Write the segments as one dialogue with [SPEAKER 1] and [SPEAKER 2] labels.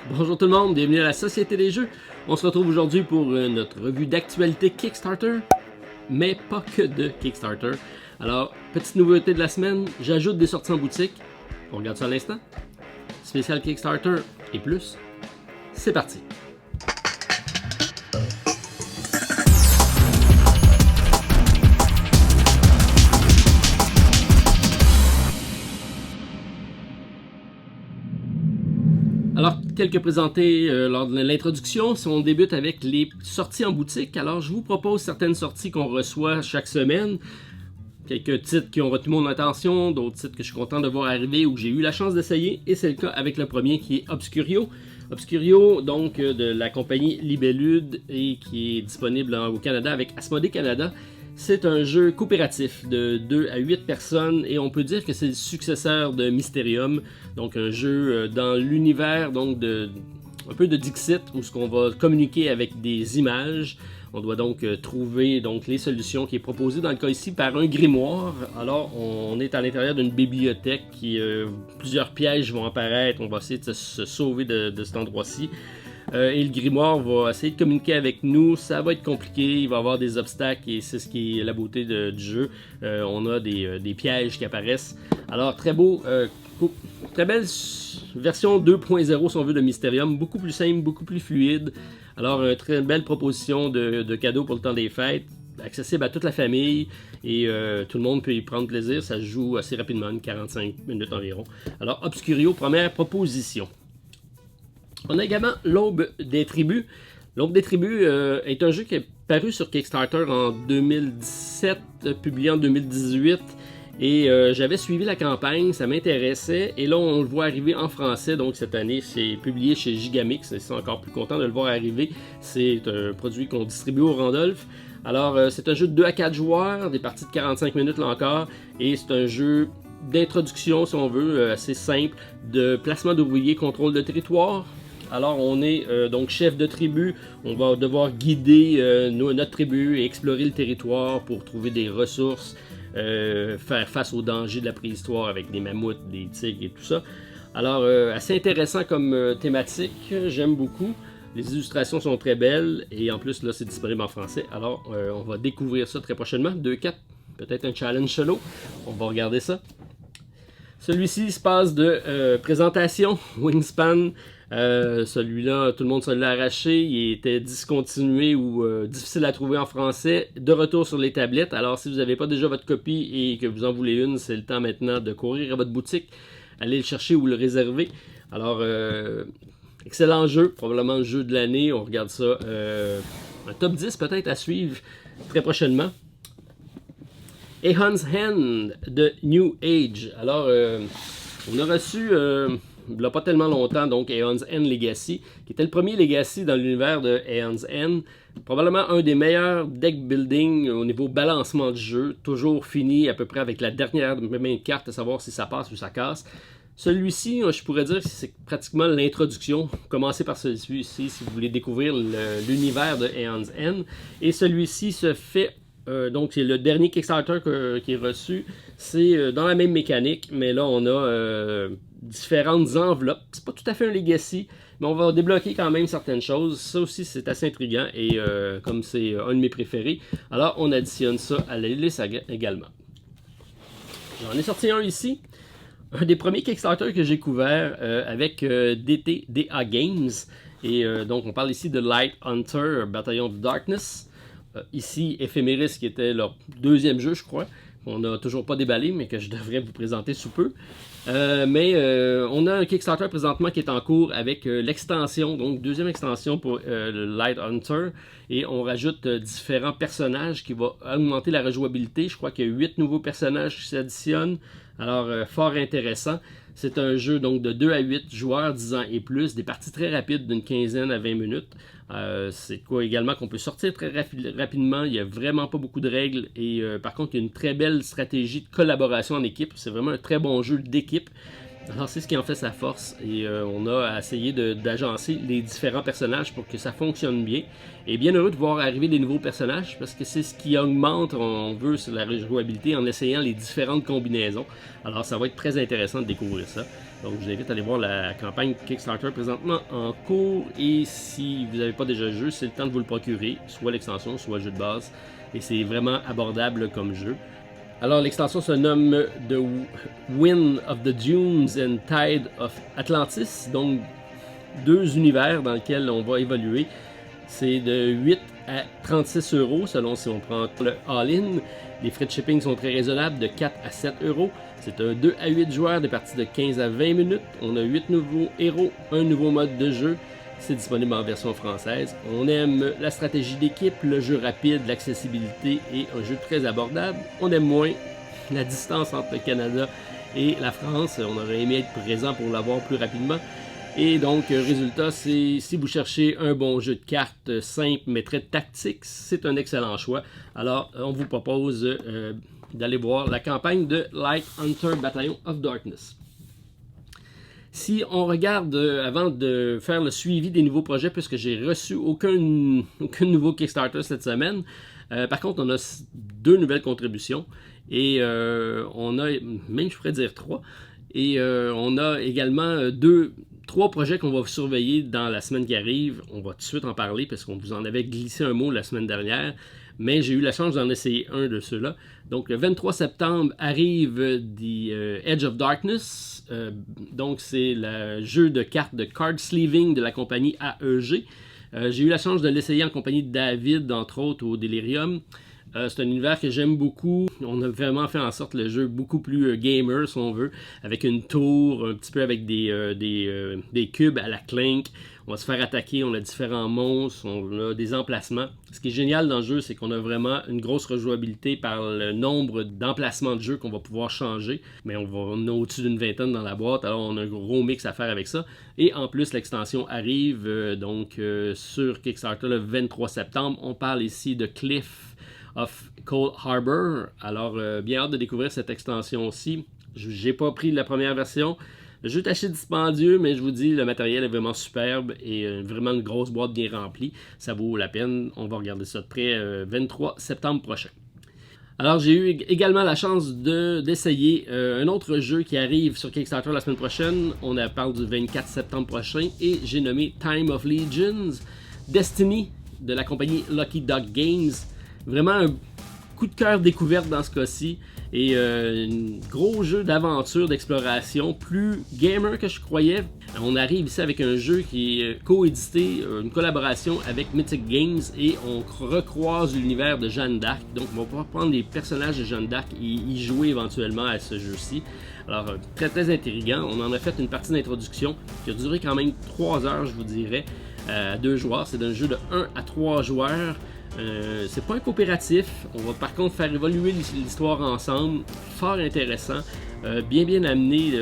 [SPEAKER 1] Bonjour tout le monde, bienvenue à la Société des Jeux. On se retrouve aujourd'hui pour notre revue d'actualité Kickstarter, mais pas que de Kickstarter. Alors, petite nouveauté de la semaine, j'ajoute des sorties en boutique. On regarde ça à l'instant. Spécial Kickstarter et plus. C'est parti. Alors, tel que présenté lors de l'introduction, si on débute avec les sorties en boutique, alors je vous propose certaines sorties qu'on reçoit chaque semaine. Quelques titres qui ont retenu mon attention, d'autres titres que je suis content de voir arriver ou que j'ai eu la chance d'essayer, et c'est le cas avec le premier qui est Obscurio. Obscurio, donc de la compagnie Libellude et qui est disponible au Canada avec Asmodée Canada. C'est un jeu coopératif de 2 à 8 personnes et on peut dire que c'est le successeur de Mysterium, donc un jeu dans l'univers donc un peu de Dixit où on va communiquer avec des images. On doit donc trouver donc les solutions qui est proposées dans le cas ici par un grimoire. Alors on est à l'intérieur d'une bibliothèque qui plusieurs pièges vont apparaître. On va essayer de se sauver de cet endroit-ci. Et le grimoire va essayer de communiquer avec nous. Ça va être compliqué, il va y avoir des obstacles et c'est ce qui est la beauté du jeu. On a des pièges qui apparaissent. Alors très beau, très belle version 2.0 si on veut de Mysterium, beaucoup plus simple, beaucoup plus fluide. Alors très belle proposition de cadeau pour le temps des fêtes, accessible à toute la famille et tout le monde peut y prendre plaisir. Ça se joue assez rapidement, 45 minutes environ. Alors Obscurio, première proposition. On a également l'Aube des Tribus. L'Aube des Tribus est un jeu qui est paru sur Kickstarter en 2017, publié en 2018. Et j'avais suivi la campagne, ça m'intéressait. Et là, on le voit arriver en français. Donc cette année, c'est publié chez Gigamix. Et c'est encore plus content de le voir arriver. C'est un produit qu'on distribue au Randolph. Alors, c'est un jeu de 2 à 4 joueurs, des parties de 45 minutes là encore. Et c'est un jeu d'introduction, si on veut, assez simple, de placement d'ouvriers, contrôle de territoire. Alors on est donc chef de tribu, on va devoir guider notre tribu et explorer le territoire pour trouver des ressources, faire face aux dangers de la préhistoire avec des mammouths, des tigres et tout ça. Alors assez intéressant comme thématique, j'aime beaucoup. Les illustrations sont très belles et en plus là c'est disponible en français. Alors on va découvrir ça très prochainement. 2-4, peut-être un challenge solo, on va regarder ça. Celui-ci se passe de présentation, Wingspan. Celui-là, tout le monde se l'a arraché, il était discontinué ou difficile à trouver en français, de retour sur les tablettes. Alors si vous n'avez pas déjà votre copie et que vous en voulez une, c'est le temps maintenant de courir à votre boutique, aller le chercher ou le réserver. Alors, excellent jeu, probablement le jeu de l'année, on regarde ça, un top 10 peut-être à suivre très prochainement. Aeon's End de New Age. Alors, on a reçu... il n'y a pas tellement longtemps, donc Aeon's End Legacy, qui était le premier Legacy dans l'univers de Aeon's End. Probablement un des meilleurs deck building au niveau balancement de jeu, toujours fini à peu près avec la dernière main de carte, à savoir si ça passe ou ça casse. Celui-ci, je pourrais dire que c'est pratiquement l'introduction. Commencez par celui-ci si vous voulez découvrir l'univers de Aeon's End. Et celui-ci se fait... donc c'est le dernier Kickstarter qui est reçu. C'est dans la même mécanique, mais là on a différentes enveloppes. C'est pas tout à fait un legacy, mais on va débloquer quand même certaines choses. Ça aussi c'est assez intriguant et comme c'est un de mes préférés, alors on additionne ça à la liste également. J'en ai sorti un ici. Un des premiers Kickstarter que j'ai couvert avec DA Games. Et donc on parle ici de Light Hunter, Bataillon of Darkness. Ici, Ephemeris, qui était leur deuxième jeu, je crois, qu'on n'a toujours pas déballé, mais que je devrais vous présenter sous peu. On a un Kickstarter présentement qui est en cours avec l'extension, donc deuxième extension pour le Light Hunter, et on rajoute différents personnages qui vont augmenter la rejouabilité. Je crois qu'il y a 8 nouveaux personnages qui s'additionnent, alors fort intéressant. C'est un jeu donc de 2 à 8 joueurs, 10 ans et plus, des parties très rapides d'une quinzaine à 20 minutes. C'est quoi également qu'on peut sortir très rapidement, il n'y a vraiment pas beaucoup de règles et par contre il y a une très belle stratégie de collaboration en équipe, c'est vraiment un très bon jeu d'équipe. Alors c'est ce qui en fait sa force et on a essayé d'agencer les différents personnages pour que ça fonctionne bien. Et bien heureux de voir arriver des nouveaux personnages parce que c'est ce qui augmente, on veut, sur la rejouabilité en essayant les différentes combinaisons. Alors ça va être très intéressant de découvrir ça. Donc je vous invite à aller voir la campagne Kickstarter présentement en cours, et si vous n'avez pas déjà le jeu, c'est le temps de vous le procurer, soit l'extension, soit le jeu de base, et c'est vraiment abordable comme jeu. Alors l'extension se nomme The Wind of the Dunes and Tide of Atlantis, donc 2 univers dans lesquels on va évoluer. C'est de 8 à 36 euros selon si on prend le all-in. Les frais de shipping sont très raisonnables, de 4 à 7 euros. C'est un 2 à 8 joueurs, des parties de 15 à 20 minutes. On a 8 nouveaux héros, un nouveau mode de jeu. C'est disponible en version française. On aime la stratégie d'équipe, le jeu rapide, l'accessibilité et un jeu très abordable. On aime moins la distance entre le Canada et la France. On aurait aimé être présent pour l'avoir plus rapidement. Et donc, résultat, c'est si vous cherchez un bon jeu de cartes simple mais très tactique, c'est un excellent choix. Alors, on vous propose d'aller voir la campagne de Light Hunter Battalion of Darkness. Si on regarde, avant de faire le suivi des nouveaux projets, puisque j'ai reçu aucun nouveau Kickstarter cette semaine, par contre, on a 2 nouvelles contributions, et on a, même je pourrais dire 3, et on a également 3 projets qu'on va surveiller dans la semaine qui arrive. On va tout de suite en parler parce qu'on vous en avait glissé un mot la semaine dernière, mais j'ai eu la chance d'en essayer un de ceux-là. Donc le 23 septembre arrive The Edge of Darkness. Donc c'est le jeu de cartes de card sleeving de la compagnie AEG. J'ai eu la chance de l'essayer en compagnie de David, entre autres, au Delirium. C'est un univers que j'aime beaucoup. On a vraiment fait en sorte le jeu beaucoup plus gamer, si on veut, avec une tour, un petit peu avec des cubes à la Clank. On va se faire attaquer, on a différents monstres, on a des emplacements. Ce qui est génial dans le jeu, c'est qu'on a vraiment une grosse rejouabilité par le nombre d'emplacements de jeu qu'on va pouvoir changer. Mais on a au-dessus d'une vingtaine dans la boîte, alors on a un gros mix à faire avec ça. Et en plus, l'extension arrive sur Kickstarter le 23 septembre. On parle ici de Cliff of Cold Harbor. Alors, bien hâte de découvrir cette extension-ci. J'ai pas pris la première version. Le jeu est assez dispendieux, mais je vous dis, le matériel est vraiment superbe et vraiment une grosse boîte bien remplie. Ça vaut la peine. On va regarder ça de près 23 septembre prochain. Alors, j'ai eu également la chance d'essayer un autre jeu qui arrive sur Kickstarter la semaine prochaine. On parle du 24 septembre prochain et j'ai nommé Time of Legions, Destiny de la compagnie Lucky Duck Games. Vraiment un coup de cœur découverte dans ce cas-ci, et un gros jeu d'aventure, d'exploration, plus gamer que je croyais. On arrive ici avec un jeu qui est co-édité, une collaboration avec Mythic Games, et on recroise l'univers de Jeanne d'Arc. Donc on va pouvoir prendre les personnages de Jeanne d'Arc et y jouer éventuellement à ce jeu-ci. Alors très très intriguant. On en a fait une partie d'introduction qui a duré quand même 3 heures, je vous dirais, à 2 joueurs. C'est un jeu de 1 à 3 joueurs. C'est pas un coopératif, on va par contre faire évoluer l'histoire ensemble, fort intéressant, bien amené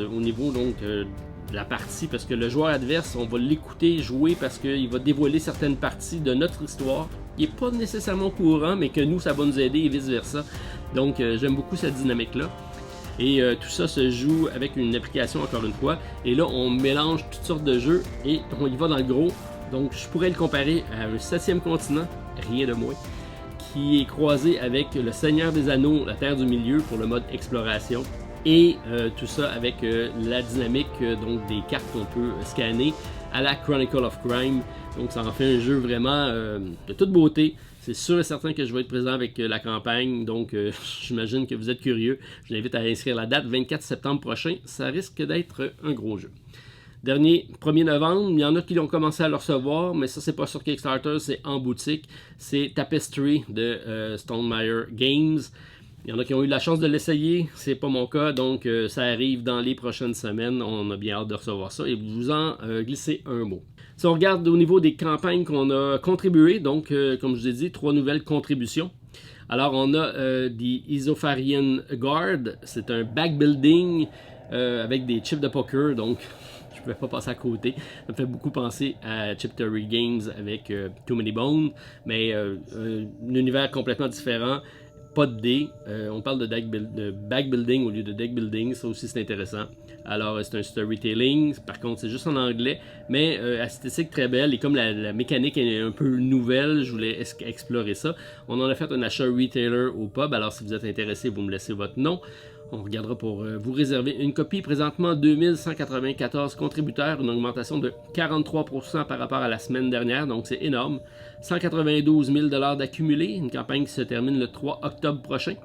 [SPEAKER 1] au niveau de la partie, parce que le joueur adverse, on va l'écouter jouer parce qu'il va dévoiler certaines parties de notre histoire, qui n'est pas nécessairement au courant, mais que nous, ça va nous aider et vice versa. Donc j'aime beaucoup cette dynamique-là. Et tout ça se joue avec une application, encore une fois, et là on mélange toutes sortes de jeux et on y va dans le gros. Donc je pourrais le comparer à un 7e continent, rien de moins, qui est croisé avec le Seigneur des Anneaux, la Terre du Milieu, pour le mode exploration. Et tout ça avec la dynamique donc des cartes qu'on peut scanner à la Chronicle of Crime. Donc ça en fait un jeu vraiment de toute beauté. C'est sûr et certain que je vais être présent avec la campagne, donc j'imagine que vous êtes curieux. Je vous invite à inscrire la date, 24 septembre prochain. Ça risque d'être un gros jeu. Dernier 1er novembre, il y en a qui ont commencé à le recevoir, mais ça c'est pas sur Kickstarter, c'est en boutique. C'est Tapestry de Stonemaier Games. Il y en a qui ont eu la chance de l'essayer, c'est pas mon cas, donc ça arrive dans les prochaines semaines. On a bien hâte de recevoir ça et vous en glissez un mot. Si on regarde au niveau des campagnes qu'on a contribuées, donc comme je vous ai dit, 3 nouvelles contributions. Alors on a The Isofarian Guard, c'est un backbuilding avec des chips de poker, donc je ne pouvais pas passer à côté. Ça me fait beaucoup penser à Chip Theory Games avec Too Many Bones, mais un univers complètement différent. Pas de dés. On parle de backbuilding au lieu de deck building. Ça aussi, c'est intéressant. Alors, c'est un storytelling. Par contre, c'est juste en anglais. Mais esthétique très belle. Et comme la mécanique est un peu nouvelle, je voulais explorer ça. On en a fait un achat retailer au pub. Alors, si vous êtes intéressé, vous me laissez votre nom. On regardera pour vous réserver une copie. Présentement, 2194 contributeurs, une augmentation de 43% par rapport à la semaine dernière, donc c'est énorme. 192 000 $ d'accumulé, une campagne qui se termine le 3 octobre prochain.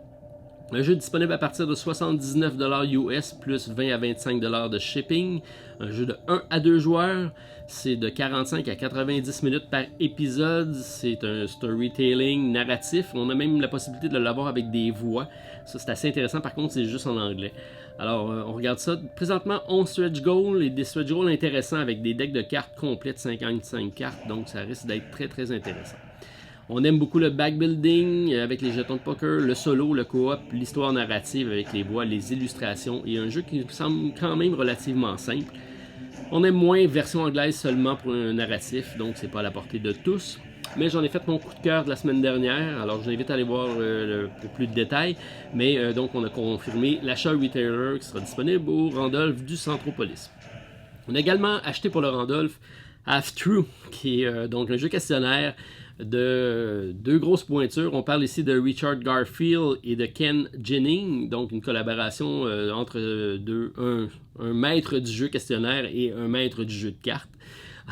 [SPEAKER 1] Un jeu disponible à partir de 79 $ US plus 20 à 25 $ de shipping. Un jeu de 1 à 2 joueurs. C'est de 45 à 90 minutes par épisode. C'est un storytelling narratif. On a même la possibilité de l'avoir avec des voix. Ça, c'est assez intéressant. Par contre, c'est juste en anglais. Alors, on regarde ça. Présentement, 11 stretch goals et des stretch goals intéressants avec des decks de cartes complètes, 55 cartes. Donc, ça risque d'être très, très intéressant. On aime beaucoup le backbuilding avec les jetons de poker, le solo, le co-op, l'histoire narrative avec les voix, les illustrations et un jeu qui nous semble quand même relativement simple. On aime moins version anglaise seulement pour un narratif, donc c'est pas à la portée de tous. Mais j'en ai fait mon coup de cœur de la semaine dernière, alors je vous invite à aller voir pour plus de détails. Mais donc on a confirmé l'achat retailer qui sera disponible au Randolph du Centropolis. On a également acheté pour le Randolph Half True, qui est donc un jeu questionnaire de deux grosses pointures. On parle ici de Richard Garfield et de Ken Jennings, donc une collaboration entre un maître du jeu questionnaire et un maître du jeu de cartes.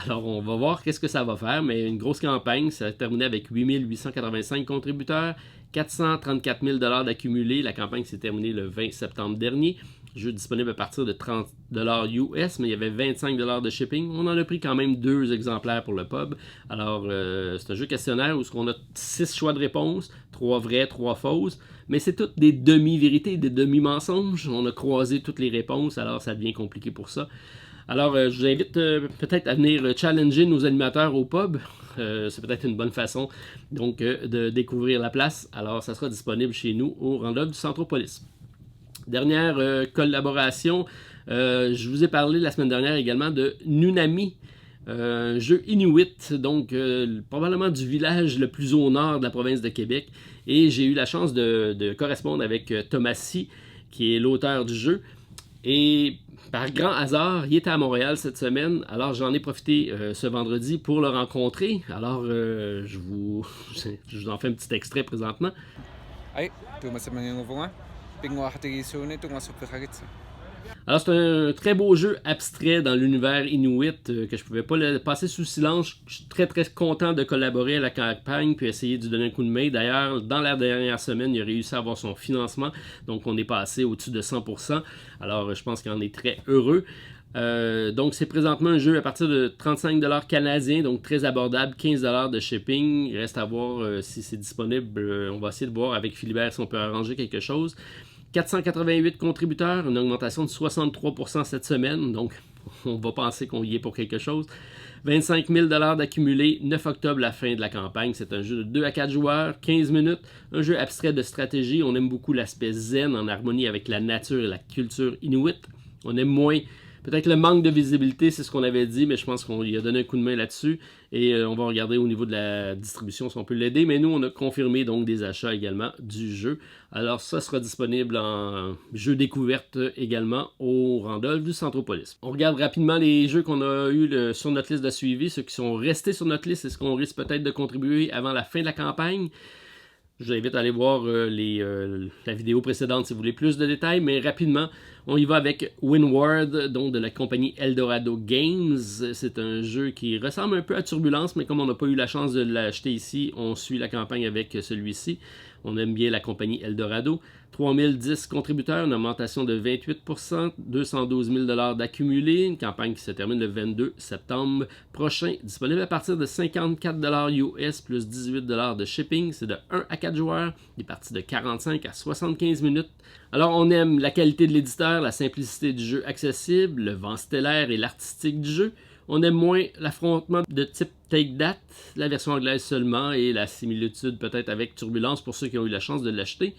[SPEAKER 1] Alors on va voir qu'est-ce que ça va faire, mais une grosse campagne, ça a terminé avec 8885 contributeurs, 434 000 $ d'accumulés. La campagne s'est terminée le 20 septembre dernier. Jeu disponible à partir de 30 $ US, mais il y avait 25 $ de shipping. On en a pris quand même 2 exemplaires pour le pub. Alors, c'est un jeu questionnaire où on a 6 choix de réponses, 3 vraies, 3 fausses, mais c'est toutes des demi-vérités, des demi-mensonges. On a croisé toutes les réponses, alors ça devient compliqué pour ça. Alors, je vous invite peut-être à venir challenger nos animateurs au pub. C'est peut-être une bonne façon donc de découvrir la place. Alors, ça sera disponible chez nous au Randolph du Centropolis. Dernière collaboration, je vous ai parlé la semaine dernière également de Nunami, jeu Inuit, donc probablement du village le plus au nord de la province de Québec. Et j'ai eu la chance de correspondre avec Thomas C, qui est l'auteur du jeu. Et par grand hasard, il était à Montréal cette semaine, alors j'en ai profité ce vendredi pour le rencontrer. Alors je vous en fais un petit extrait présentement. Alors c'est un très beau jeu abstrait dans l'univers Inuit que je pouvais pas passer sous silence. Je suis très très content de collaborer à la campagne puis essayer de lui donner un coup de main. D'ailleurs, dans la dernière semaine, il a réussi à avoir son financement, donc on est passé au-dessus de 100%. Alors je pense qu'il en est très heureux. Donc c'est présentement un jeu à partir de 35 $ canadiens, donc très abordable, 15 $ de shipping. Il reste à voir si c'est disponible. On va essayer de voir avec Philibert si on peut arranger quelque chose. 488 contributeurs, une augmentation de 63% cette semaine, donc on va penser qu'on y est pour quelque chose. 25 000 $ d'accumulé, 9 octobre, la fin de la campagne. C'est un jeu de 2 à 4 joueurs, 15 minutes, un jeu abstrait de stratégie. On aime beaucoup l'aspect zen en harmonie avec la nature et la culture inuit. On aime moins peut-être le manque de visibilité, c'est ce qu'on avait dit, mais je pense qu'on lui a donné un coup de main là-dessus. Et on va regarder au niveau de la distribution si on peut l'aider. Mais nous, on a confirmé donc des achats également du jeu. Alors ça sera disponible en jeu découverte également au Randolph du Centropolis. On regarde rapidement les jeux qu'on a eu sur notre liste de suivi. Ceux qui sont restés sur notre liste, est-ce qu'on risque peut-être de contribuer avant la fin de la campagne? Je vous invite à aller voir la vidéo précédente si vous voulez plus de détails, mais rapidement, on y va avec Windward, donc de la compagnie Eldorado Games. C'est un jeu qui ressemble un peu à Turbulence, mais comme on n'a pas eu la chance de l'acheter ici, on suit la campagne avec celui-ci. On aime bien la compagnie Eldorado. 3010 contributeurs, une augmentation de 28%, 212 000 $ d'accumulé, une campagne qui se termine le 22 septembre prochain, disponible à partir de 54 $ US plus 18 $ de shipping. C'est de 1 à 4 joueurs, des parties de 45 à 75 minutes. Alors on aime la qualité de l'éditeur, la simplicité du jeu accessible, le vent stellaire et l'artistique du jeu. On aime moins l'affrontement de type Take That, la version anglaise seulement, et la similitude peut-être avec Turbulence pour ceux qui ont eu la chance de l'acheter.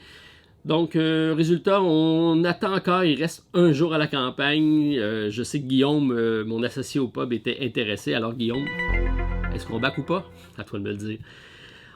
[SPEAKER 1] Donc, résultat, on attend encore, il reste un jour à la campagne. Je sais que Guillaume, mon associé au pub, était intéressé. Alors Guillaume, est-ce qu'on back ou pas? À toi de me le dire.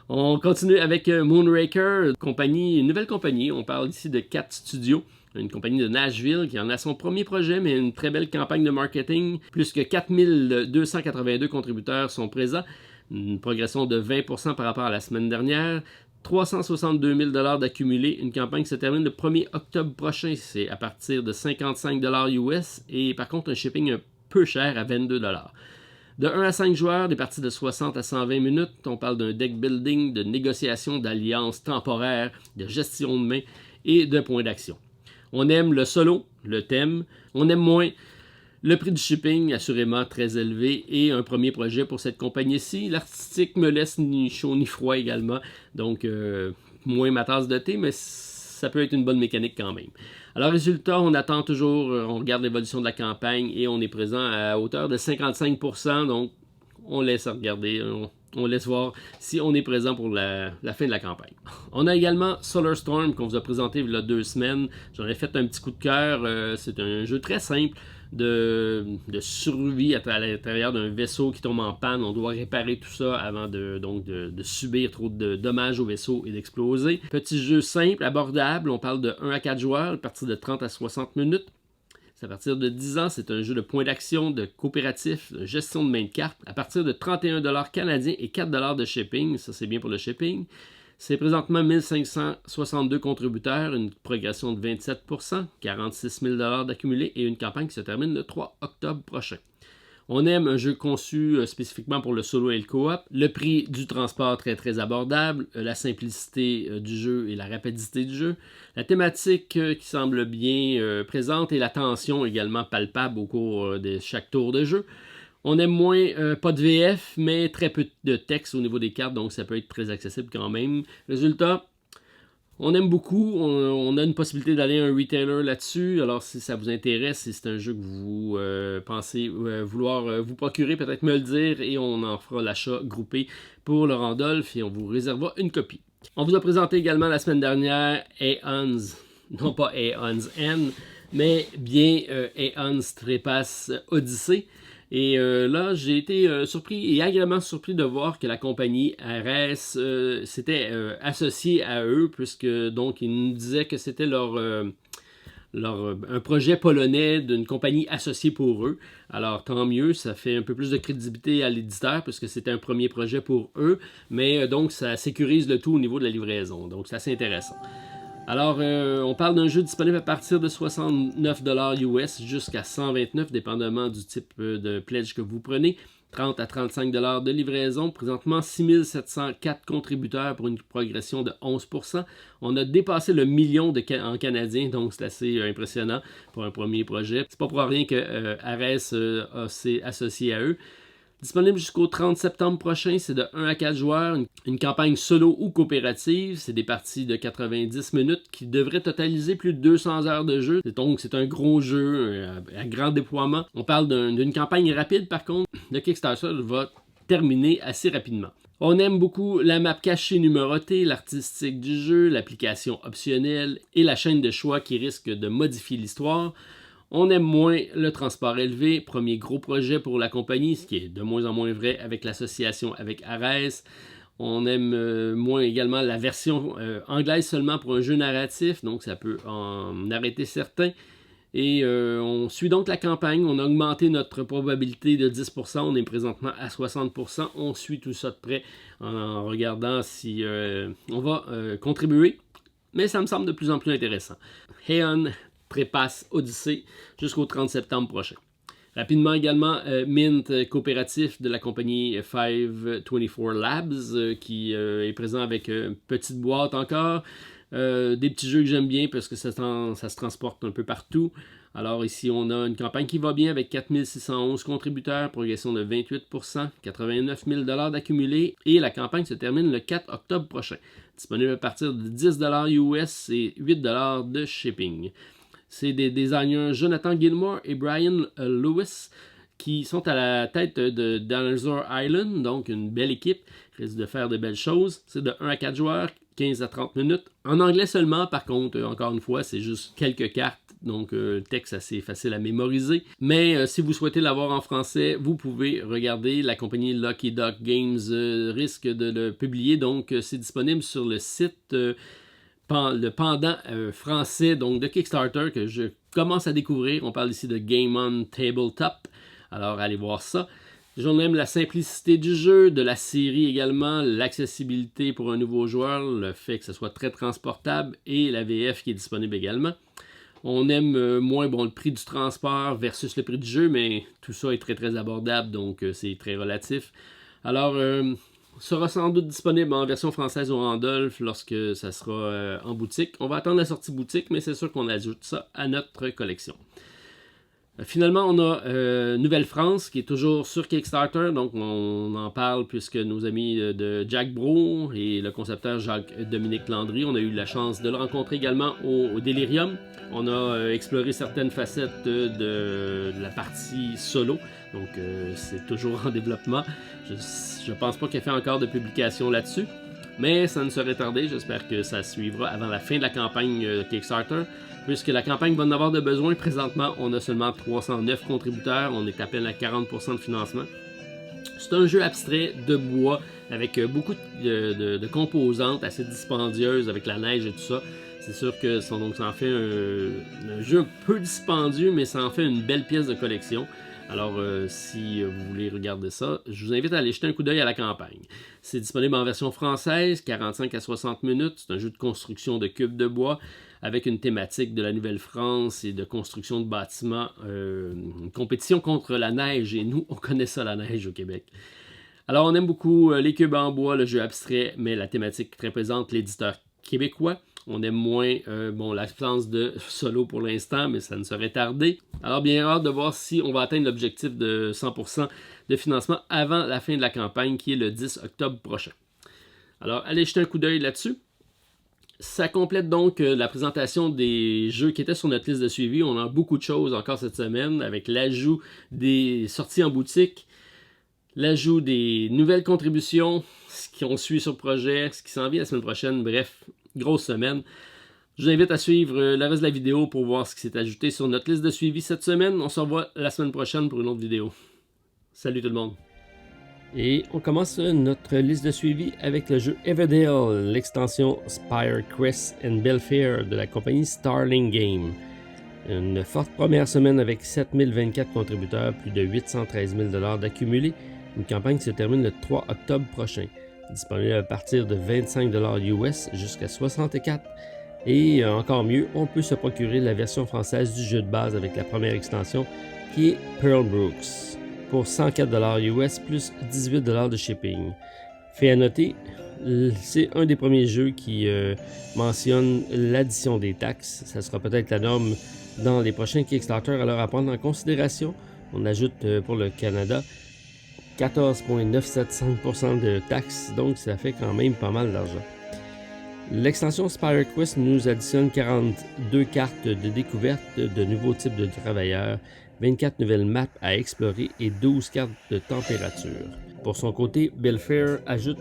[SPEAKER 1] On continue avec Moonraker, une nouvelle compagnie. On parle ici de 4 studios. Une compagnie de Nashville qui en a son premier projet, mais une très belle campagne de marketing. Plus que 4282 contributeurs sont présents. Une progression de 20% par rapport à la semaine dernière. 362 000 d'accumulé. Une campagne qui se termine le 1er octobre prochain. C'est à partir de 55 US et par contre un shipping un peu cher à 22 De 1 à 5 joueurs, des parties de 60 à 120 minutes. On parle d'un deck building, de négociation d'alliances temporaires, de gestion de main et de points d'action. On aime le solo, le thème. On aime moins le prix du shipping, assurément très élevé, et un premier projet pour cette compagnie-ci. L'artistique me laisse ni chaud ni froid également, donc moins ma tasse de thé, mais ça peut être une bonne mécanique quand même. Alors résultat, on attend toujours, on regarde l'évolution de la campagne et on est présent à hauteur de 55%, donc on laisse regarder, on laisse voir si on est présent pour la fin de la campagne. On a également Solar Storm qu'on vous a présenté il y a 2 semaines. J'en ai fait un petit coup de cœur, c'est un jeu très simple de survie à l'intérieur d'un vaisseau qui tombe en panne. On doit réparer tout ça avant de subir trop de dommages au vaisseau et d'exploser. Petit jeu simple, abordable, on parle de 1 à 4 joueurs, à partir de 30 à 60 minutes. C'est à partir de 10 ans, c'est un jeu de points d'action, de coopératif, de gestion de main de cartes. À partir de 31 $ canadiens et 4 $ de shipping, ça c'est bien pour le shipping. C'est présentement 1562 contributeurs, une progression de 27%, 46 000 $ d'accumulé et une campagne qui se termine le 3 octobre prochain. On aime un jeu conçu spécifiquement pour le solo et le co-op. Le prix du transport très abordable, la simplicité du jeu et la rapidité du jeu. La thématique qui semble bien présente et la tension également palpable au cours de chaque tour de jeu. On aime moins pas de VF, mais très peu de texte au niveau des cartes, donc ça peut être très accessible quand même. Résultat, on aime beaucoup, on a une possibilité d'aller à un retailer là-dessus, alors si ça vous intéresse, si c'est un jeu que vous pensez vouloir vous procurer, peut-être me le dire et on en fera l'achat groupé pour le Randolph et on vous réservera une copie. On vous a présenté également la semaine dernière Aeon's, non pas Aeon's End, mais bien Aeon's Trépasse Odyssée. Et là, j'ai été surpris et agréablement surpris de voir que la compagnie Ares s'était associée à eux, puisque donc ils nous disaient que c'était un projet polonais d'une compagnie associée pour eux. Alors tant mieux, ça fait un peu plus de crédibilité à l'éditeur, puisque c'était un premier projet pour eux, mais donc ça sécurise le tout au niveau de la livraison, donc c'est assez intéressant. Alors, on parle d'un jeu disponible à partir de 69 $ US jusqu'à 129 $, dépendamment du type de pledge que vous prenez. 30 à 35 $ de livraison. Présentement, 6704 contributeurs pour une progression de 11%. On a dépassé le million en canadien, donc c'est assez impressionnant pour un premier projet. C'est pas pour rien que Ares s'est associé à eux. Disponible jusqu'au 30 septembre prochain, c'est de 1 à 4 joueurs, une campagne solo ou coopérative. C'est des parties de 90 minutes qui devraient totaliser plus de 200 heures de jeu. Donc c'est un gros jeu à grand déploiement. On parle d'une campagne rapide par contre. Le Kickstarter va terminer assez rapidement. On aime beaucoup la map cachée numérotée, l'artistique du jeu, l'application optionnelle et la chaîne de choix qui risque de modifier l'histoire. On aime moins le transport élevé, premier gros projet pour la compagnie, ce qui est de moins en moins vrai avec l'association avec Ares. On aime moins également la version anglaise seulement pour un jeu narratif, donc ça peut en arrêter certains. Et on suit donc la campagne, on a augmenté notre probabilité de 10%, on est présentement à 60%. On suit tout ça de près en regardant si on va contribuer, mais ça me semble de plus en plus intéressant. Aeon Trépasse Odyssée jusqu'au 30 septembre prochain. Rapidement également, Mint coopératif de la compagnie 524 Labs qui est présent avec une petite boîte encore. Des petits jeux que j'aime bien parce que ça se transporte un peu partout. Alors ici, on a une campagne qui va bien avec 4611 contributeurs, progression de 28%, 89 000 $ d'accumulé et la campagne se termine le 4 octobre prochain. Disponible à partir de 10 $ US et 8 $ de shipping. C'est des designers Jonathan Gilmore et Brian Lewis qui sont à la tête de Dinosaur Island, donc une belle équipe qui risque de faire de belles choses. C'est de 1 à 4 joueurs, 15 à 30 minutes. En anglais seulement, par contre, encore une fois, c'est juste quelques cartes, donc le texte assez facile à mémoriser. Mais si vous souhaitez l'avoir en français, vous pouvez regarder. La compagnie Lucky Duck Games risque de le publier, donc c'est disponible sur le site... le pendant français donc de Kickstarter que je commence à découvrir. On parle ici de Game on Tabletop. Alors allez voir ça. On aime la simplicité du jeu, de la série également, l'accessibilité pour un nouveau joueur, le fait que ce soit très transportable et la VF qui est disponible également. On aime moins le prix du transport versus le prix du jeu, mais tout ça est très très abordable, donc c'est très relatif. Alors, sera sans doute disponible en version française au Randolph lorsque ça sera en boutique. On va attendre la sortie boutique, mais c'est sûr qu'on ajoute ça à notre collection. Finalement, on a Nouvelle-France qui est toujours sur Kickstarter, donc on en parle puisque nos amis de Jack Bro et le concepteur Jacques-Dominique Landry, on a eu la chance de le rencontrer également au Delirium. On a exploré certaines facettes de la partie solo, donc c'est toujours en développement. Je pense pas qu'il y ait fait encore de publication là-dessus, mais ça ne serait tardé. J'espère que ça suivra avant la fin de la campagne Kickstarter. Puisque la campagne va en avoir de besoin, présentement, on a seulement 309 contributeurs, on est à peine à 40% de financement. C'est un jeu abstrait de bois avec beaucoup de composantes assez dispendieuses avec la neige et tout ça. C'est sûr que ça en fait un jeu un peu dispendieux, mais ça en fait une belle pièce de collection. Alors, si vous voulez regarder ça, je vous invite à aller jeter un coup d'œil à la campagne. C'est disponible en version française, 45 à 60 minutes. C'est un jeu de construction de cubes de bois avec une thématique de la Nouvelle-France et de construction de bâtiments. Une compétition contre la neige, et nous, on connaît ça, la neige au Québec. Alors, on aime beaucoup les cubes en bois, le jeu abstrait, mais la thématique représente l'éditeur québécois. On aime moins l'absence de solo pour l'instant, mais ça ne serait tardé. Alors, bien hâte de voir si on va atteindre l'objectif de 100% de financement avant la fin de la campagne, qui est le 10 octobre prochain. Alors, allez jeter un coup d'œil là-dessus. Ça complète donc la présentation des jeux qui étaient sur notre liste de suivi. On a beaucoup de choses encore cette semaine, avec l'ajout des sorties en boutique, l'ajout des nouvelles contributions, ce qu'on suit sur le projet, ce qui s'en vient la semaine prochaine, bref, grosse semaine. Je vous invite à suivre le reste de la vidéo pour voir ce qui s'est ajouté sur notre liste de suivi cette semaine. On se revoit la semaine prochaine pour une autre vidéo. Salut tout le monde! Et on commence notre liste de suivi avec le jeu Everdale, l'extension Spire Quest and Belfair de la compagnie Starling Game. Une forte première semaine avec 7024 contributeurs, plus de 813 000 d'accumulés. Une campagne qui se termine le 3 octobre prochain. Disponible à partir de 25 US jusqu'à 64. Et encore mieux, on peut se procurer la version française du jeu de base avec la première extension qui est Pearl Brooks pour 104 US plus 18 de shipping. Fait à noter, c'est un des premiers jeux qui mentionne l'addition des taxes. Ça sera peut-être la norme dans les prochains Kickstarter, alors à prendre en considération. On ajoute pour le Canada 14,975% de taxes, donc ça fait quand même pas mal d'argent. L'extension Spire Quest nous additionne 42 cartes de découverte de nouveaux types de travailleurs, 24 nouvelles maps à explorer et 12 cartes de température. Pour son côté, Belfair ajoute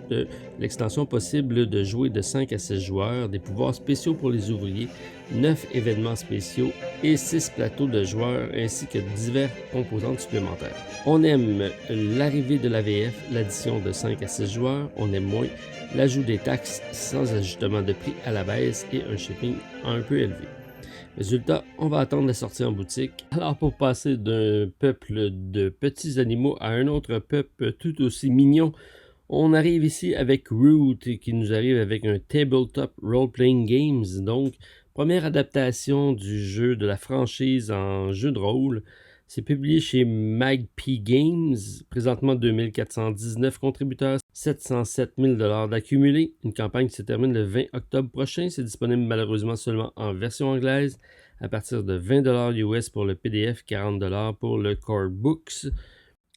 [SPEAKER 1] l'extension possible de jouer de 5 à 6 joueurs, des pouvoirs spéciaux pour les ouvriers, 9 événements spéciaux et 6 plateaux de joueurs ainsi que divers composantes supplémentaires. On aime l'arrivée de l'AVF, l'addition de 5 à 6 joueurs, on aime moins l'ajout des taxes sans ajustement de prix à la baisse et un shipping un peu élevé. Résultat, on va attendre la sortie en boutique. Alors pour passer d'un peuple de petits animaux à un autre peuple tout aussi mignon, on arrive ici avec Root qui nous arrive avec un Tabletop Role-Playing Games, donc première adaptation du jeu de la franchise en jeu de rôle. C'est publié chez Magpie Games, présentement 2419 contributeurs, 707 000 d'accumulés. Une campagne qui se termine le 20 octobre prochain. C'est disponible malheureusement seulement en version anglaise, à partir de 20 US pour le PDF, 40 pour le Core Books.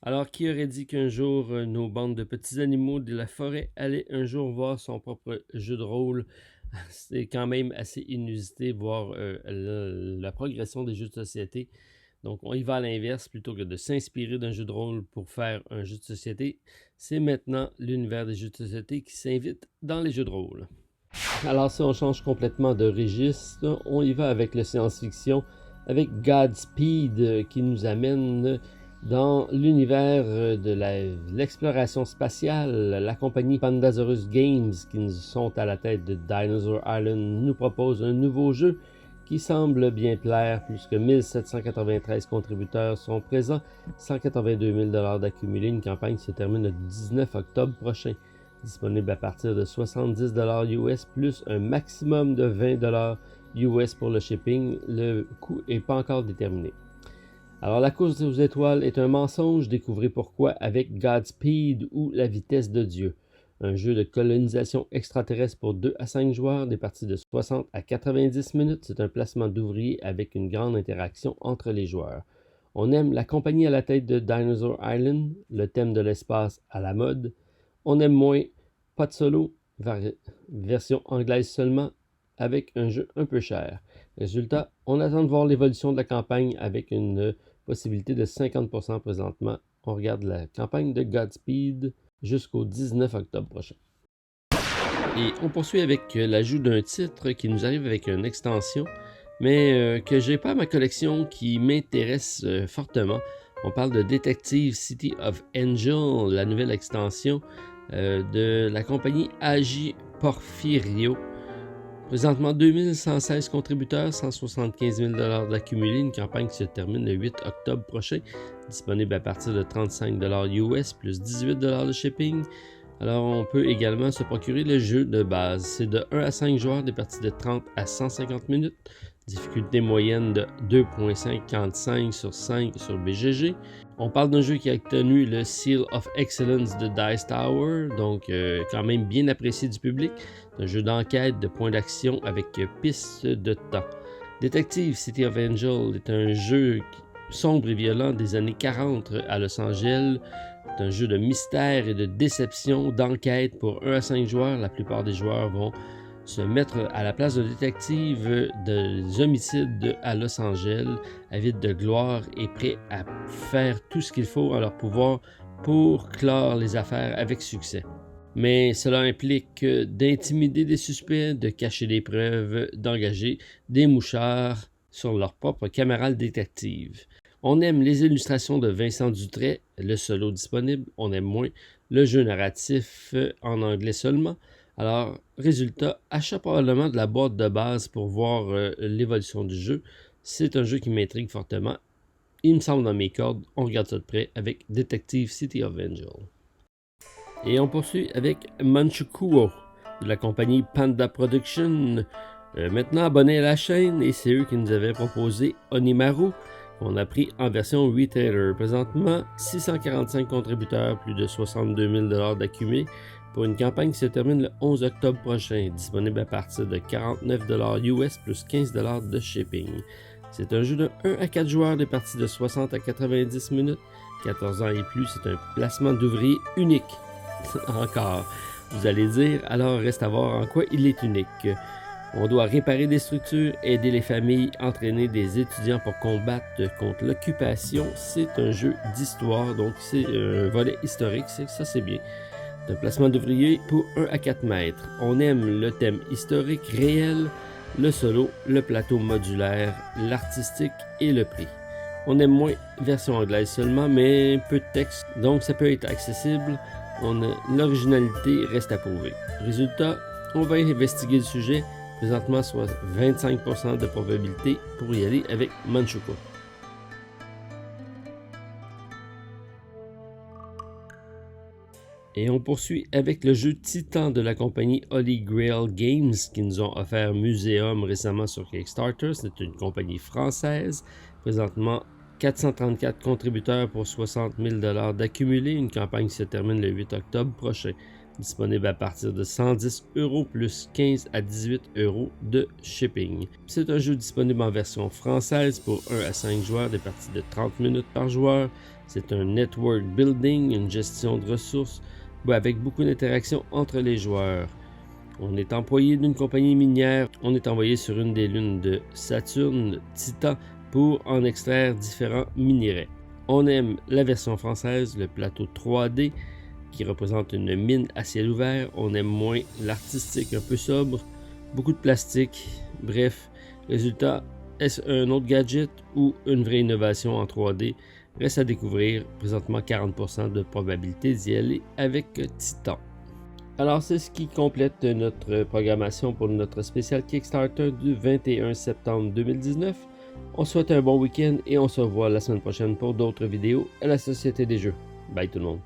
[SPEAKER 1] Alors, qui aurait dit qu'un jour, nos bandes de petits animaux de la forêt allaient un jour voir son propre jeu de rôle? C'est quand même assez inusité de voir la progression des jeux de société. Donc, on y va à l'inverse, plutôt que de s'inspirer d'un jeu de rôle pour faire un jeu de société. C'est maintenant l'univers des jeux de société qui s'invite dans les jeux de rôle. Alors, si on change complètement de registre, on y va avec le science-fiction, avec Godspeed qui nous amène dans l'univers de l'exploration spatiale. La compagnie Pandasaurus Games, qui sont à la tête de Dinosaur Island, nous propose un nouveau jeu qui semble bien plaire. Plus que 1793 contributeurs sont présents, 182 000 $ d'accumulé. Une campagne qui se termine le 19 octobre prochain. Disponible à partir de 70 $ US plus un maximum de 20 $ US pour le shipping. Le coût n'est pas encore déterminé. Alors, la course aux étoiles est un mensonge. Découvrez pourquoi avec Godspeed ou La vitesse de Dieu. Un jeu de colonisation extraterrestre pour 2 à 5 joueurs, des parties de 60 à 90 minutes. C'est un placement d'ouvriers avec une grande interaction entre les joueurs. On aime la compagnie à la tête de Dinosaur Island, le thème de l'espace à la mode. On aime moins pas de solo, version anglaise seulement, avec un jeu un peu cher. Résultat, on attend de voir l'évolution de la campagne avec une possibilité de 50% présentement. On regarde la campagne de Godspeed jusqu'au 19 octobre prochain. Et on poursuit avec l'ajout d'un titre qui nous arrive avec une extension, mais que j'ai pas à ma collection, qui m'intéresse fortement. On parle de Detective City of Angel, la nouvelle extension de la compagnie Agi Porfirio. Présentement, 2116 contributeurs, 175 000 $ d'accumulé. Une campagne qui se termine le 8 octobre prochain. Disponible à partir de 35 $ US plus 18 $ de shipping. Alors, on peut également se procurer le jeu de base. C'est de 1 à 5 joueurs, des parties de 30 à 150 minutes. Difficulté moyenne de 2.55 sur 5 sur BGG. On parle d'un jeu qui a obtenu le Seal of Excellence de Dice Tower, donc quand même bien apprécié du public. C'est un jeu d'enquête, de points d'action avec piste de temps. Detective City of Angel est un jeu sombre et violent des années 40 à Los Angeles. C'est un jeu de mystère et de déception, d'enquête pour 1 à 5 joueurs. La plupart des joueurs vont se mettre à la place de détective des homicides à Los Angeles, avide de gloire et prêt à faire tout ce qu'il faut en leur pouvoir pour clore les affaires avec succès. Mais cela implique d'intimider des suspects, de cacher des preuves, d'engager des mouchards sur leur propre caméra détective. On aime les illustrations de Vincent Dutray, le solo disponible. On aime moins le jeu narratif en anglais seulement. Alors, résultat, achat probablement de la boîte de base pour voir l'évolution du jeu. C'est un jeu qui m'intrigue fortement. Il me semble dans mes cordes. On regarde ça de près avec Detective City of Angel. Et on poursuit avec Manchukuo de la compagnie Panda Production. Maintenant abonné à la chaîne, et c'est eux qui nous avaient proposé Onimaru, qu'on a pris en version retailer. Présentement, 645 contributeurs, plus de 62 000 $ d'accumulé, pour une campagne qui se termine le 11 octobre prochain, disponible à partir de 49 $ US plus 15 $ de shipping. C'est un jeu de 1 à 4 joueurs, des parties de 60 à 90 minutes, 14 ans et plus. C'est un placement d'ouvriers unique. Encore, vous allez dire, alors reste à voir en quoi il est unique. On doit réparer des structures, aider les familles, entraîner des étudiants pour combattre contre l'occupation. C'est un jeu d'histoire, donc c'est un volet historique, ça c'est bien. C'est un placement d'ouvriers pour 1 à 4 mètres. On aime le thème historique réel, le solo, le plateau modulaire, l'artistique et le prix. On aime moins version anglaise seulement, mais peu de texte, donc ça peut être accessible. L'originalité reste à prouver. Résultat, on va investiguer le sujet. Présentement, soit 25% de probabilité pour y aller avec Manchukuo. Et on poursuit avec le jeu Titan de la compagnie Holy Grail Games qui nous ont offert Museum récemment sur Kickstarter. C'est une compagnie française. Présentement, 434 contributeurs pour 60 000 $ d'accumulé. Une campagne qui se termine le 8 octobre prochain. Disponible à partir de 110 € plus 15 à 18 € de shipping. C'est un jeu disponible en version française pour 1 à 5 joueurs, des parties de 30 minutes par joueur. C'est un network building, une gestion de ressources avec beaucoup d'interactions entre les joueurs. On est employé d'une compagnie minière. On est envoyé sur une des lunes de Saturne, Titan, pour en extraire différents minerais. On aime la version française, le plateau 3D, qui représente une mine à ciel ouvert. On aime moins l'artistique un peu sobre, beaucoup de plastique. Bref, résultat, est-ce un autre gadget ou une vraie innovation en 3D? Reste à découvrir. Présentement, 40% de probabilité d'y aller avec Titan. Alors, c'est ce qui complète notre programmation pour notre spécial Kickstarter du 21 septembre 2019. On se souhaite un bon week-end et on se revoit la semaine prochaine pour d'autres vidéos à la Société des Jeux. Bye tout le monde.